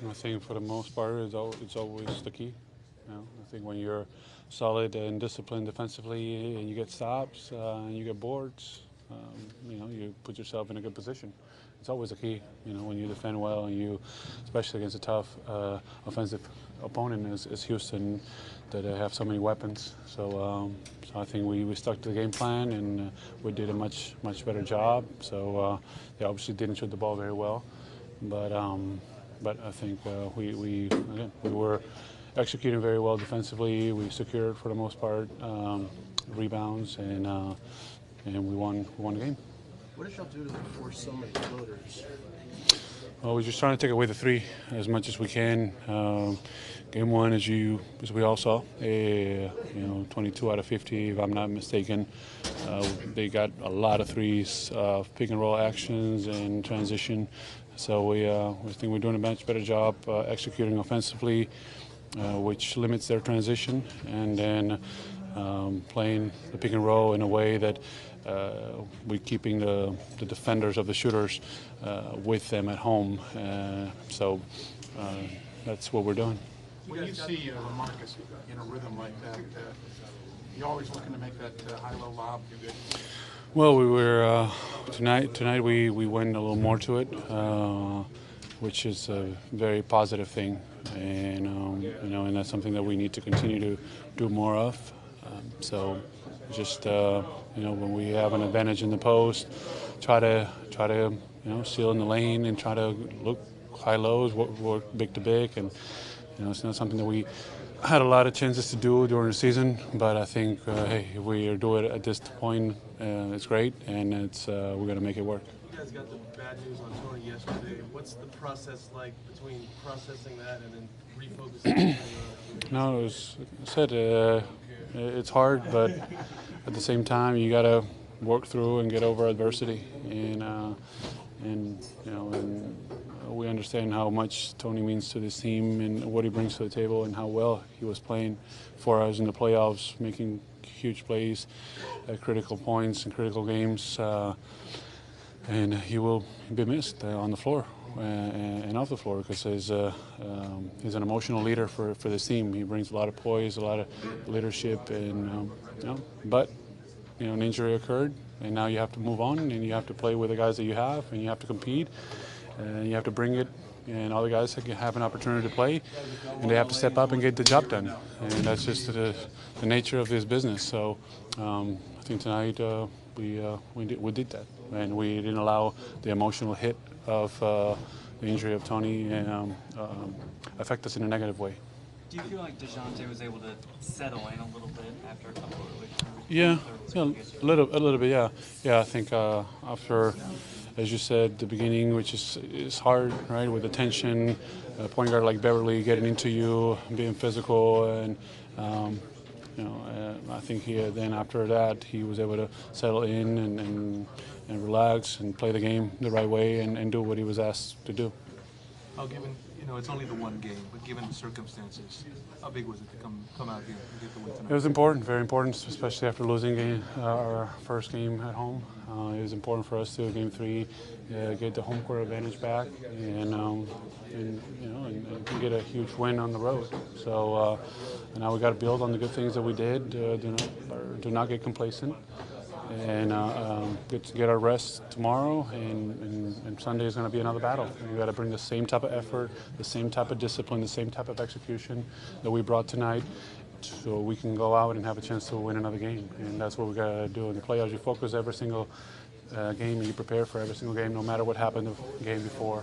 I think for the most part, it's always the key. I think when you're solid and disciplined defensively, and you get stops and you get boards, you put yourself in a good position. It's always the key. When you defend well and you, especially against a tough offensive opponent as Houston, that have so many weapons. So I think we stuck to the game plan and we did a much better job. So they obviously didn't shoot the ball very well, but I think we were executing very well defensively. We secured for the most part rebounds and we won the game. What did y'all do to force so many floaters? Well, we're just trying to take away the three as much as we can. Game one, as we all saw, 22 out of 50, if I'm not mistaken. They got a lot of threes, pick and roll actions and transition. So we think we're doing a much better job executing offensively, which limits their transition, and then playing the pick and roll in a way that we're keeping the defenders of the shooters with them at home. So that's what we're doing. When you see LaMarcus in a rhythm like that, you're always looking to make that high-low lob. Well, we were tonight. We went a little more to it, which is a very positive thing, and and that's something that we need to continue to do more of. So just when we have an advantage in the post, try to seal in the lane and try to look high lows, work big to big, and it's not something that we had a lot of chances to do during the season. But I think if we are doing it at this point, it's great, and we're going to make it work. You guys got the bad news on Tony yesterday. What's the process like between processing that and then refocusing? No, as I said, it's hard, but at the same time, you got to work through and get over adversity, and we understand how much Tony means to this team and what he brings to the table and how well he was playing for us in the playoffs, making huge plays at critical points and critical games, and he will be missed on the floor and off the floor because he's an emotional leader for this team. He brings a lot of poise, a lot of leadership, and but an injury occurred, and now you have to move on, and you have to play with the guys that you have, and you have to compete, and you have to bring it, and all the guys have an opportunity to play, and they have to step up and get the job done, and that's just the nature of this business. So I think tonight we did that, and we didn't allow the emotional hit of the injury of Tony affect us in a negative way. Do you feel like DeJounte was able to settle in a little bit after a couple of weeks? Yeah, a little bit. Yeah. I think after, as you said, the beginning, which is hard, right, with the tension, a point guard like Beverly getting into you, being physical, and I think then after that he was able to settle in and relax and play the game the right way and do what he was asked to do. Oh, given it's only the one game, but given the circumstances, how big was it to come out here and get the win tonight? It was important, very important, especially after losing our first game at home. It was important for us to, game 3, get the home court advantage back and get a huge win on the road. So now we got to build on the good things that we did. Do not get complacent, and get our rest tomorrow, and Sunday is going to be another battle. We got to bring the same type of effort, the same type of discipline, the same type of execution that we brought tonight, so we can go out and have a chance to win another game. And that's what we got to do in the playoffs. You focus every single game, and you prepare for every single game, no matter what happened the game before.